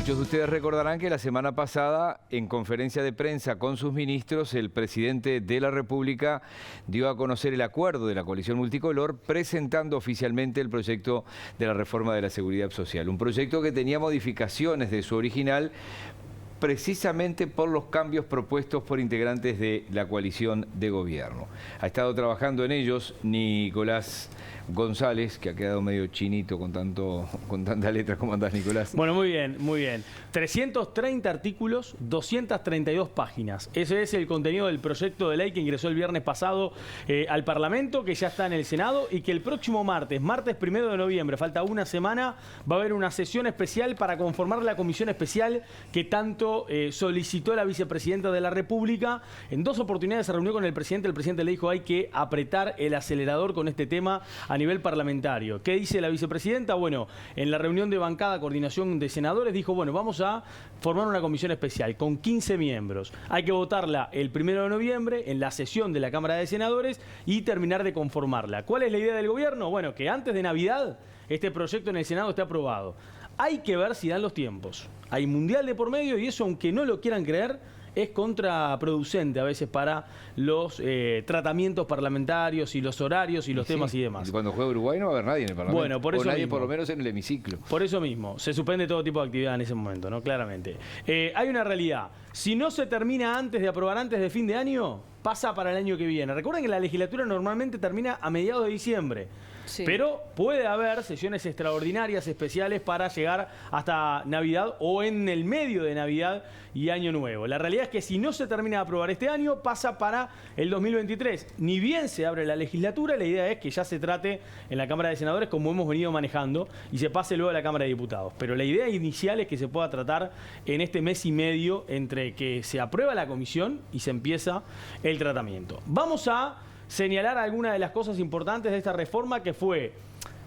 Muchos de ustedes recordarán que la semana pasada, en conferencia de prensa con sus ministros, el presidente de la República dio a conocer el acuerdo de la coalición multicolor, presentando oficialmente el proyecto de la reforma de la seguridad social. Un proyecto que tenía modificaciones de su original, precisamente por los cambios propuestos por integrantes de la coalición de gobierno. Ha estado trabajando en ellos Nicolás González, que ha quedado medio chinito con tanta letra. ¿Cómo andás, Nicolás? Bueno, muy bien, muy bien. 330 artículos, 232 páginas. Ese es el contenido del proyecto de ley que ingresó el viernes pasado al Parlamento, que ya está en el Senado y que el próximo martes 1 de noviembre, falta una semana, va a haber una sesión especial para conformar la comisión especial que tanto solicitó la vicepresidenta de la República. En 2 oportunidades se reunió con el presidente le dijo hay que apretar el acelerador con este tema a nivel parlamentario. ¿Qué dice la vicepresidenta? Bueno, en la reunión de bancada, coordinación de senadores, dijo, bueno, vamos a formar una comisión especial con 15 miembros. Hay que votarla el 1 de noviembre en la sesión de la Cámara de Senadores y terminar de conformarla. ¿Cuál es la idea del gobierno? Bueno, que antes de Navidad este proyecto en el Senado esté aprobado. Hay que ver si dan los tiempos. Hay mundial de por medio y eso, aunque no lo quieran creer, es contraproducente a veces para los tratamientos parlamentarios y los horarios y los temas y demás. Y cuando juega Uruguay no va a haber nadie en el Parlamento. Bueno, por eso o nadie mismo, por lo menos en el hemiciclo. Por eso mismo, se suspende todo tipo de actividad en ese momento, ¿no? Claramente. Hay una realidad. Si no se termina antes de aprobar antes de fin de año, pasa para el año que viene. Recuerden que la legislatura normalmente termina a mediados de diciembre. Sí. Pero puede haber sesiones extraordinarias, especiales, para llegar hasta Navidad o en el medio de Navidad y Año Nuevo. La realidad es que si no se termina de aprobar este año, pasa para el 2023. Ni bien se abre la legislatura, la idea es que ya se trate en la Cámara de Senadores como hemos venido manejando y se pase luego a la Cámara de Diputados. Pero la idea inicial es que se pueda tratar en este mes y medio entre que se aprueba la comisión y se empieza el tratamiento. Vamos a señalar algunas de las cosas importantes de esta reforma que fue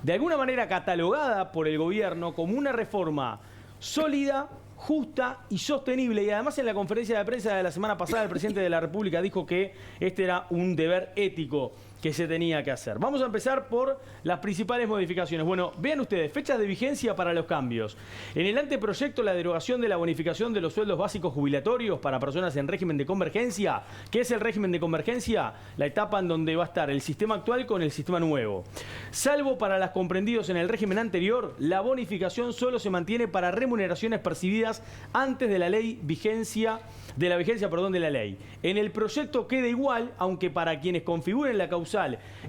de alguna manera catalogada por el gobierno como una reforma sólida, justa y sostenible. Y además en la conferencia de prensa de la semana pasada el presidente de la República dijo que este era un deber ético que se tenía que hacer. Vamos a empezar por las principales modificaciones. Bueno, vean ustedes, fechas de vigencia para los cambios. En el anteproyecto, la derogación de la bonificación de los sueldos básicos jubilatorios para personas en régimen de convergencia. ¿Qué es el régimen de convergencia? La etapa en donde va a estar el sistema actual con el sistema nuevo. Salvo para las comprendidos en el régimen anterior, la bonificación solo se mantiene para remuneraciones percibidas antes de la vigencia de la ley. En el proyecto queda igual, aunque para quienes configuren la causal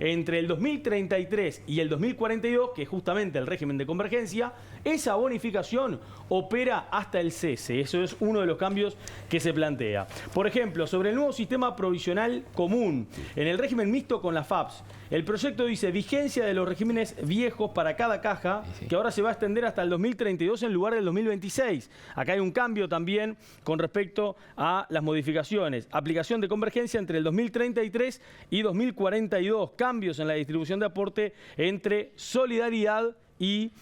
entre el 2033 y el 2042, que es justamente el régimen de convergencia, esa bonificación opera hasta el cese. Eso es uno de los cambios que se plantea. Por ejemplo, sobre el nuevo sistema provisional común, en el régimen mixto con la FAPS, el proyecto dice vigencia de los regímenes viejos para cada caja, que ahora se va a extender hasta el 2032 en lugar del 2026. Acá hay un cambio también con respecto a las modificaciones. Aplicación de convergencia entre el 2033 y 2042. Cambios en la distribución de aporte entre Solidaridad y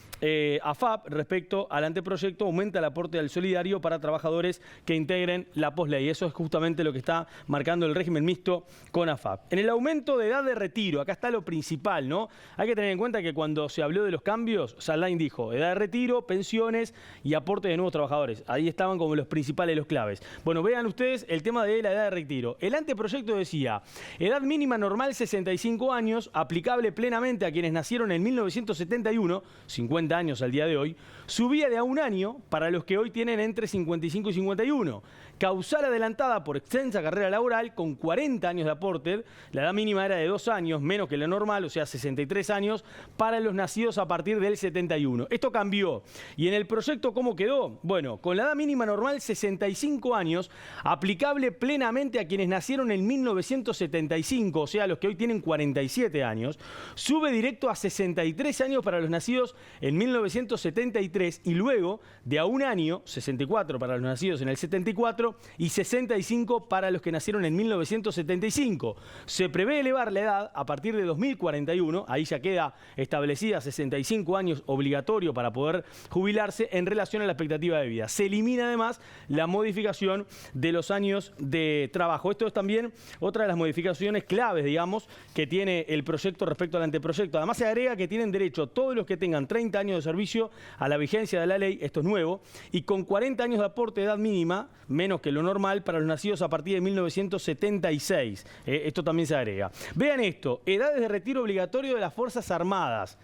AFAP. Respecto al anteproyecto, aumenta el aporte al solidario para trabajadores que integren la posley. Eso es justamente lo que está marcando el régimen mixto con AFAP. En el aumento de edad de retiro, acá está lo principal, ¿no? Hay que tener en cuenta que cuando se habló de los cambios, Saldain dijo edad de retiro, pensiones y aporte de nuevos trabajadores. Ahí estaban como los principales, los claves. Bueno, vean ustedes el tema de la edad de retiro. El anteproyecto decía edad mínima normal 65 años, aplicable plenamente a quienes nacieron en 1971, 50 años al día de hoy, subía de a un año para los que hoy tienen entre 55 y 51. Causal adelantada por extensa carrera laboral con 40 años de aporte. La edad mínima era de 2 años, menos que la normal, o sea 63 años, para los nacidos a partir del 71. Esto cambió. ¿Y en el proyecto cómo quedó? Bueno, con la edad mínima normal 65 años, aplicable plenamente a quienes nacieron en 1975, o sea, los que hoy tienen 47 años, sube directo a 63 años para los nacidos en 1973 y luego de a un año, 64 para los nacidos en el 74 y 65 para los que nacieron en 1975. Se prevé elevar la edad a partir de 2041, ahí ya queda establecida 65 años obligatorio para poder jubilarse en relación a la expectativa de vida. Se elimina además la modificación de los años de trabajo. Esto es también otra de las modificaciones claves, digamos, que tiene el proyecto respecto al anteproyecto. Además se agrega que tienen derecho todos los que tengan 30 años años de servicio a la vigencia de la ley, esto es nuevo, y con 40 años de aporte de edad mínima, menos que lo normal, para los nacidos a partir de 1976. Esto también se agrega. Vean esto, edades de retiro obligatorio de las Fuerzas Armadas.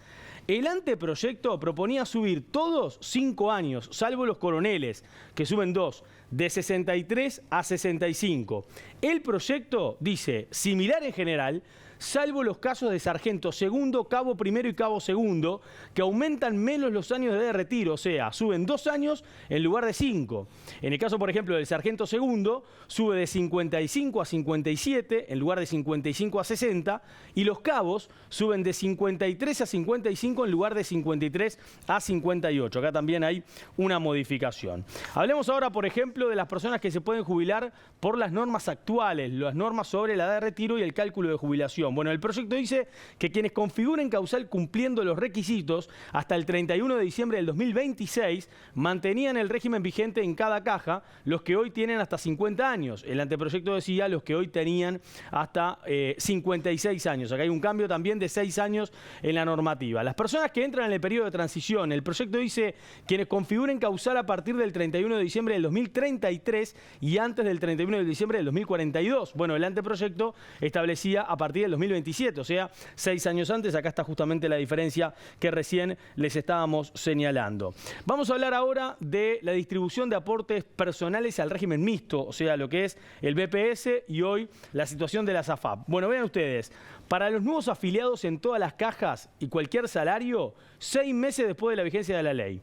El anteproyecto proponía subir todos 5 años, salvo los coroneles, que suben 2, de 63 a 65. El proyecto dice, similar en general, salvo los casos de sargento segundo, cabo primero y cabo segundo, que aumentan menos los años de edad de retiro, o sea, suben 2 años en lugar de 5. En el caso, por ejemplo, del sargento segundo, sube de 55 a 57 en lugar de 55 a 60, y los cabos suben de 53 a 55 en lugar de 53 a 58. Acá también hay una modificación. Hablemos ahora, por ejemplo, de las personas que se pueden jubilar por las normas actuales, las normas sobre la edad de retiro y el cálculo de jubilación. Bueno, el proyecto dice que quienes configuren causal cumpliendo los requisitos hasta el 31 de diciembre del 2026 mantenían el régimen vigente en cada caja, los que hoy tienen hasta 50 años. El anteproyecto decía los que hoy tenían hasta 56 años. Acá hay un cambio también de 6 años en la normativa. Las personas que entran en el periodo de transición, el proyecto dice quienes configuren causal a partir del 31 de diciembre del 2033 y antes del 31 de diciembre del 2042. Bueno, el anteproyecto establecía a partir del 2027, o sea, 6 años antes. Acá está justamente la diferencia que recién les estábamos señalando. Vamos a hablar ahora de la distribución de aportes personales al régimen mixto, o sea, lo que es el BPS y hoy la situación de las AFAP. Bueno, vean ustedes, para los nuevos afiliados en todas las cajas y cualquier salario, 6 meses después de la vigencia de la ley.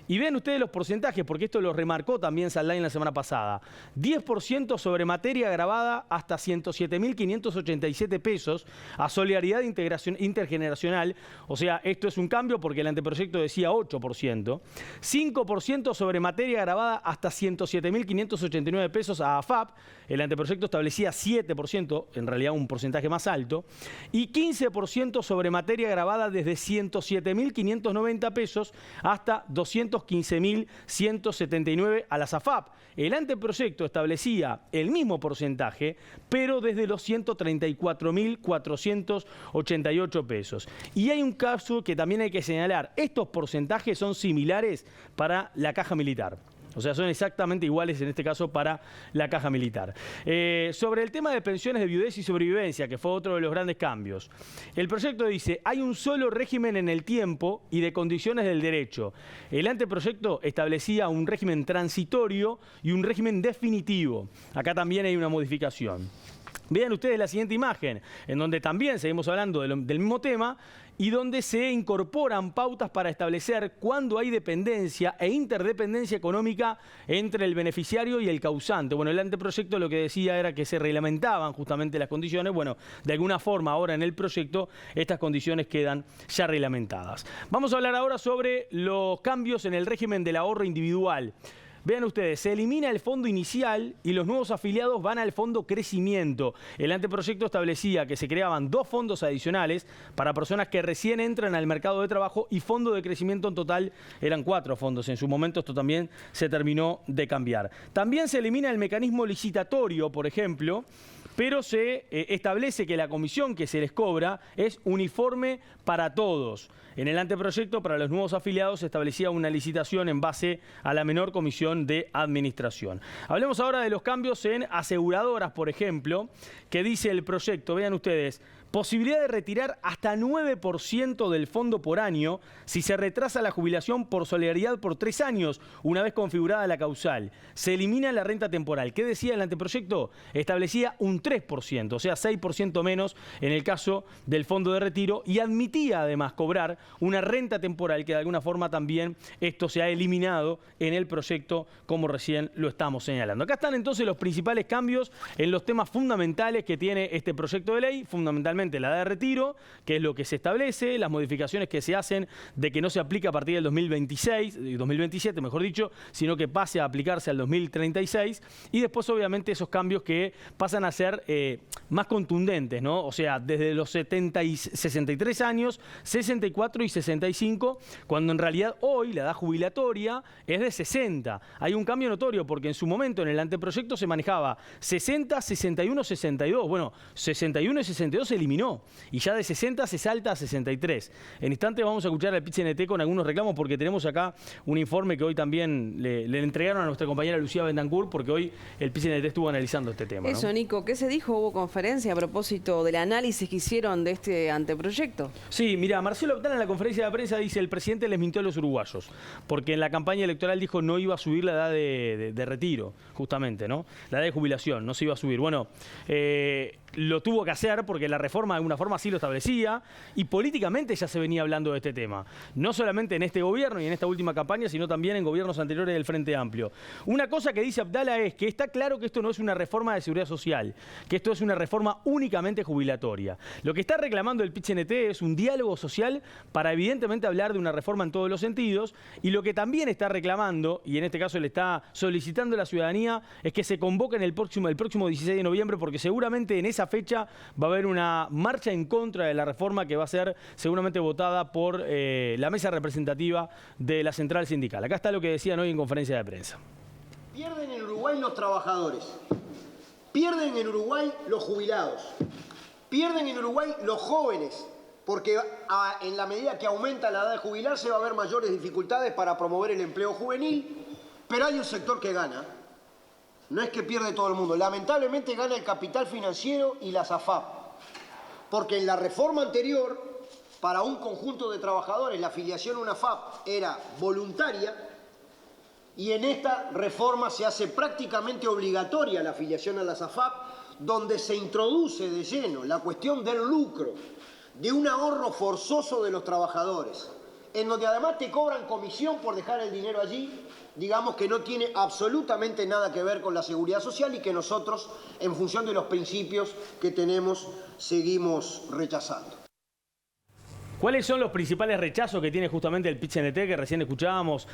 Y vean ustedes los porcentajes, porque esto lo remarcó también Saldaña la semana pasada. 10% sobre materia grabada hasta 107.587 pesos a solidaridad intergeneracional. O sea, esto es un cambio porque el anteproyecto decía 8%. 5% sobre materia grabada hasta 107.589 pesos a AFAP. El anteproyecto establecía 7%, en realidad un porcentaje más alto. Y 15% sobre materia grabada desde 107.590 pesos hasta 215.179 a las AFAP. El anteproyecto establecía el mismo porcentaje, pero desde los 134.488 pesos. Y hay un caso que también hay que señalar. Estos porcentajes son similares para la caja militar. O sea, son exactamente iguales en este caso para la caja militar. Sobre el tema de pensiones de viudez y sobrevivencia, que fue otro de los grandes cambios. El proyecto dice, hay un solo régimen en el tiempo y de condiciones del derecho. El anteproyecto establecía un régimen transitorio y un régimen definitivo. Acá también hay una modificación. Vean ustedes la siguiente imagen, en donde también seguimos hablando del mismo tema y donde se incorporan pautas para establecer cuándo hay dependencia e interdependencia económica entre el beneficiario y el causante. Bueno, el anteproyecto lo que decía era que se reglamentaban justamente las condiciones. Bueno, de alguna forma ahora en el proyecto estas condiciones quedan ya reglamentadas. Vamos a hablar ahora sobre los cambios en el régimen del ahorro individual. Vean ustedes, se elimina el fondo inicial y los nuevos afiliados van al fondo crecimiento. El anteproyecto establecía que se creaban 2 fondos adicionales para personas que recién entran al mercado de trabajo y fondo de crecimiento en total eran 4 fondos. En su momento esto también se terminó de cambiar. También se elimina el mecanismo licitatorio, por ejemplo, pero se establece que la comisión que se les cobra es uniforme para todos. En el anteproyecto, para los nuevos afiliados, se establecía una licitación en base a la menor comisión de administración. Hablemos ahora de los cambios en aseguradoras, por ejemplo, que dice el proyecto. Vean ustedes, posibilidad de retirar hasta 9% del fondo por año si se retrasa la jubilación por solidaridad por 3 años, una vez configurada la causal. Se elimina la renta temporal. ¿Qué decía el anteproyecto? Establecía un 3%, o sea, 6% menos en el caso del fondo de retiro y admitía además cobrar una renta temporal que de alguna forma también esto se ha eliminado en el proyecto como recién lo estamos señalando. Acá están entonces los principales cambios en los temas fundamentales que tiene este proyecto de ley, fundamentalmente la edad de retiro, que es lo que se establece, las modificaciones que se hacen de que no se aplica a partir del 2027, mejor dicho, sino que pase a aplicarse al 2036, y después obviamente esos cambios que pasan a ser más contundentes, ¿no? O sea, desde los 63 años, 64 y 65, cuando en realidad hoy la edad jubilatoria es de 60. Hay un cambio notorio porque en su momento en el anteproyecto se manejaba 60, 61, 62. Bueno, 61 y 62 se eliminó. Y ya de 60 se salta a 63. En instantes vamos a escuchar al PIT-CNT con algunos reclamos porque tenemos acá un informe que hoy también le entregaron a nuestra compañera Lucía Bendancourt porque hoy el PIT-CNT estuvo analizando este tema, ¿no? Eso, Nico, ¿qué se dijo? ¿Hubo conferencia a propósito del análisis que hicieron de este anteproyecto? Sí, mira, Marcelo Abdala en la conferencia de prensa dice el presidente les mintió a los uruguayos porque en la campaña electoral dijo no iba a subir la edad de retiro, justamente, ¿no? La edad de jubilación, no se iba a subir. Bueno, lo tuvo que hacer porque la reforma de alguna forma sí lo establecía y políticamente ya se venía hablando de este tema. No solamente en este gobierno y en esta última campaña, sino también en gobiernos anteriores del Frente Amplio. Una cosa que dice Abdala es que está claro que esto no es una reforma de seguridad social, que esto es una reforma únicamente jubilatoria. Lo que está reclamando el PIT-CNT es un diálogo social para evidentemente hablar de una reforma en todos los sentidos y lo que también está reclamando, y en este caso le está solicitando a la ciudadanía, es que se convoquen el próximo 16 de noviembre porque seguramente en esa fecha va a haber una marcha en contra de la reforma que va a ser seguramente votada por la mesa representativa de la central sindical. Acá está lo que decían hoy en conferencia de prensa. Pierden en Uruguay los trabajadores, pierden en Uruguay los jubilados, pierden en Uruguay los jóvenes, porque en la medida que aumenta la edad de jubilarse va a haber mayores dificultades para promover el empleo juvenil, pero hay un sector que gana. No es que pierde todo el mundo, lamentablemente gana el capital financiero y las AFAP, porque en la reforma anterior, para un conjunto de trabajadores, la afiliación a una AFAP era voluntaria y en esta reforma se hace prácticamente obligatoria la afiliación a las AFAP, donde se introduce de lleno la cuestión del lucro, de un ahorro forzoso de los trabajadores, en donde además te cobran comisión por dejar el dinero allí, digamos que no tiene absolutamente nada que ver con la seguridad social y que nosotros, en función de los principios que tenemos, seguimos rechazando. ¿Cuáles son los principales rechazos que tiene justamente el PIT-CNT que recién escuchábamos?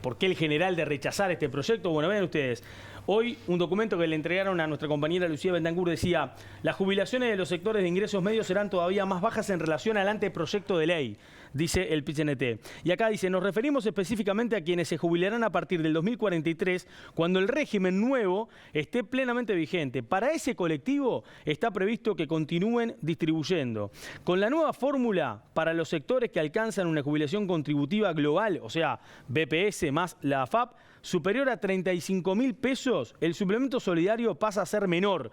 ¿Por qué el general de rechazar este proyecto? Bueno, vean ustedes. Hoy un documento que le entregaron a nuestra compañera Lucía Bendancourt decía las jubilaciones de los sectores de ingresos medios serán todavía más bajas en relación al anteproyecto de ley, dice el PIT-CNT. Y acá dice, nos referimos específicamente a quienes se jubilarán a partir del 2043 cuando el régimen nuevo esté plenamente vigente. Para ese colectivo está previsto que continúen distribuyendo. Con la nueva fórmula para los sectores que alcanzan una jubilación contributiva global, o sea, BPS más la AFAP, superior a 35.000 pesos, el suplemento solidario pasa a ser menor.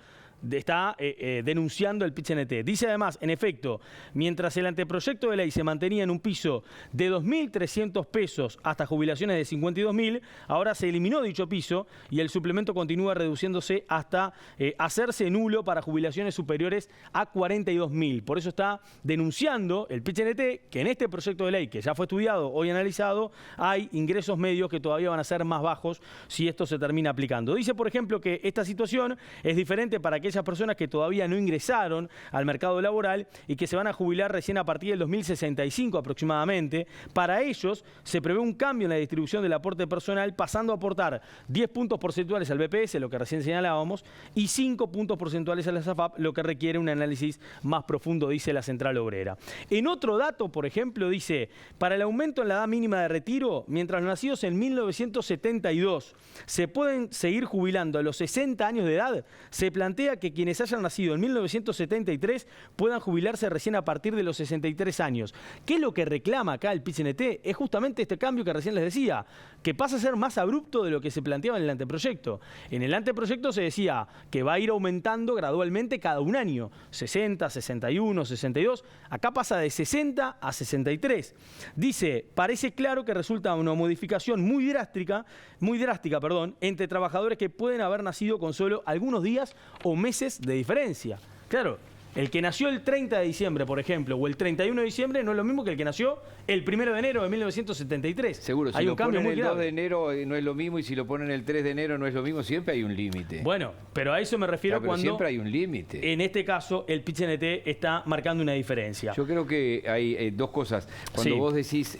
Está denunciando el PIT-CNT. Dice además, en efecto, mientras el anteproyecto de ley se mantenía en un piso de 2.300 pesos hasta jubilaciones de 52.000, ahora se eliminó dicho piso y el suplemento continúa reduciéndose hasta hacerse nulo para jubilaciones superiores a 42.000. Por eso está denunciando el PIT-CNT que en este proyecto de ley, que ya fue estudiado, hoy analizado, hay ingresos medios que todavía van a ser más bajos si esto se termina aplicando. Dice, por ejemplo, que esta situación es diferente para aquellas personas que todavía no ingresaron al mercado laboral y que se van a jubilar recién a partir del 2065 aproximadamente. Para ellos se prevé un cambio en la distribución del aporte personal, pasando a aportar 10 puntos porcentuales al BPS, lo que recién señalábamos, y 5 puntos porcentuales a la AFAP, lo que requiere un análisis más profundo, dice la Central Obrera. En otro dato, por ejemplo, dice, para el aumento en la edad mínima de retiro, mientras los nacidos en 1972 se pueden seguir jubilando a los 60 años de edad, se plantea que quienes hayan nacido en 1973 puedan jubilarse recién a partir de los 63 años. ¿Qué es lo que reclama acá el PIT-CNT? Es justamente este cambio que recién les decía, que pasa a ser más abrupto de lo que se planteaba en el anteproyecto. En el anteproyecto se decía que va a ir aumentando gradualmente cada un año, 60, 61, 62. Acá pasa de 60 a 63. Dice, parece claro que resulta una modificación muy drástica, entre trabajadores que pueden haber nacido con solo algunos días o meses de diferencia. Claro, el que nació el 30 de diciembre, por ejemplo, o el 31 de diciembre no es lo mismo que el que nació el 1 de enero de 1973. Seguro, si hay lo un cambio ponen muy el 2 grave. de enero no es lo mismo y si lo ponen el 3 de enero no es lo mismo, siempre hay un límite. Bueno, pero a eso me refiero pero cuando siempre hay un límite. En este caso el PIT-CNT está marcando una diferencia. Yo creo que hay dos cosas. Cuando vos decís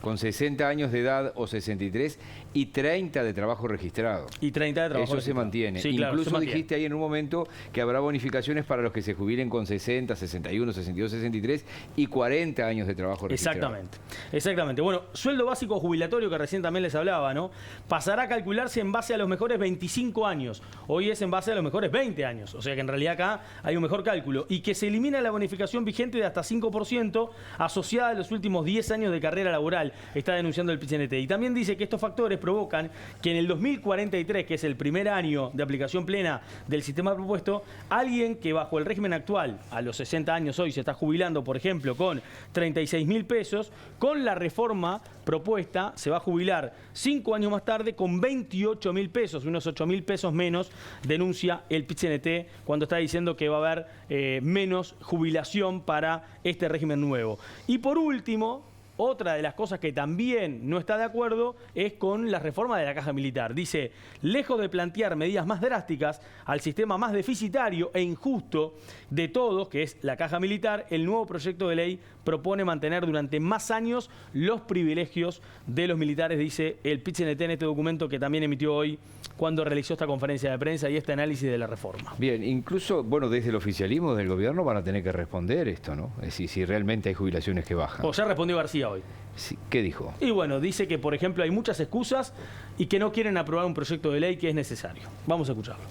con 60 años de edad o 63 y 30 de trabajo registrado. Y 30 de trabajo Eso registrado. se mantiene. Sí, claro, Incluso se mantiene. dijiste ahí en un momento que habrá bonificaciones para para los que se jubilen con 60, 61, 62, 63 y 40 años de trabajo registrado. Exactamente, exactamente. Bueno, sueldo básico jubilatorio, que recién también les hablaba, ¿no? Pasará a calcularse en base a los mejores 25 años. Hoy es en base a los mejores 20 años. O sea que en realidad acá hay un mejor cálculo. Y que se elimina la bonificación vigente de hasta 5% asociada a los últimos 10 años de carrera laboral, está denunciando el PIT-CNT. Y también dice que estos factores provocan que en el 2043, que es el primer año de aplicación plena del sistema propuesto, alguien que bajo el régimen actual, a los 60 años hoy, se está jubilando, por ejemplo, con 36.000 pesos, con la reforma propuesta se va a jubilar 5 años más tarde con 28.000 pesos, unos 8.000 pesos menos, denuncia el PIT-CNT cuando está diciendo que va a haber menos jubilación para este régimen nuevo. Y por último, otra de las cosas que también no está de acuerdo es con la reforma de la caja militar. Dice, lejos de plantear medidas más drásticas al sistema más deficitario e injusto de todos, que es la caja militar, el nuevo proyecto de ley propone mantener durante más años los privilegios de los militares, dice el PIT-CNT en este documento que también emitió hoy cuando realizó esta conferencia de prensa y este análisis de la reforma. Bien, incluso, bueno, desde el oficialismo del gobierno van a tener que responder esto, ¿no? Es decir, si realmente hay jubilaciones que bajan. O ya respondió García hoy. Sí, ¿qué dijo? Y bueno, dice que, por ejemplo, hay muchas excusas y que no quieren aprobar un proyecto de ley que es necesario. Vamos a escucharlo.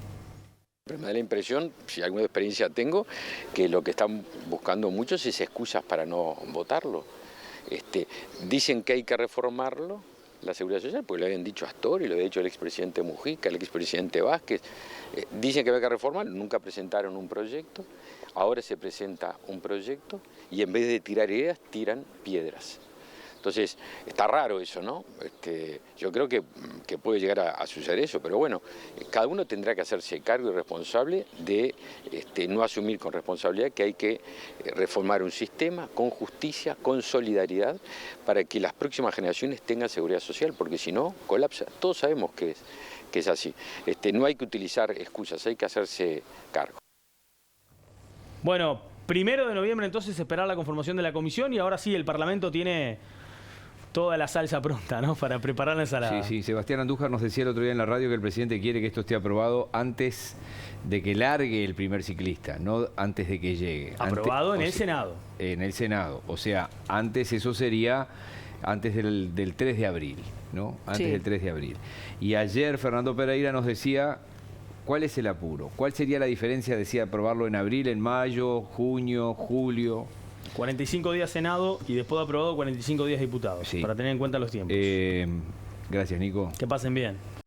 Me da la impresión, si alguna experiencia tengo, que lo que están buscando muchos es excusas para no votarlo. Dicen que hay que reformarlo, la Seguridad Social, porque lo habían dicho Astor y lo había dicho el expresidente Mujica, el expresidente Vázquez. Dicen que había que reformarlo, nunca presentaron un proyecto, ahora se presenta un proyecto y en vez de tirar ideas, tiran piedras. Entonces, está raro eso, ¿no? Yo creo que puede llegar a suceder eso, pero bueno, cada uno tendrá que hacerse cargo y responsable de no asumir con responsabilidad que hay que reformar un sistema con justicia, con solidaridad, para que las próximas generaciones tengan seguridad social, porque si no, colapsa. Todos sabemos que es así. No hay que utilizar excusas, hay que hacerse cargo. Bueno, 1 de noviembre entonces esperar la conformación de la comisión y ahora sí el Parlamento tiene toda la salsa pronta, ¿no? Para preparar la ensalada. Sí, Sebastián Andújar nos decía el otro día en la radio que el presidente quiere que esto esté aprobado antes de que largue el primer ciclista, no antes de que llegue. Aprobado en el Senado. En el Senado. O sea, antes eso sería antes del 3 de abril, ¿no? Antes del 3 de abril. Y ayer Fernando Pereira nos decía cuál es el apuro, cuál sería la diferencia, decía, aprobarlo en abril, en mayo, junio, julio. 45 días Senado y después de aprobado 45 días diputados, para tener en cuenta los tiempos. Gracias, Nico. Que pasen bien.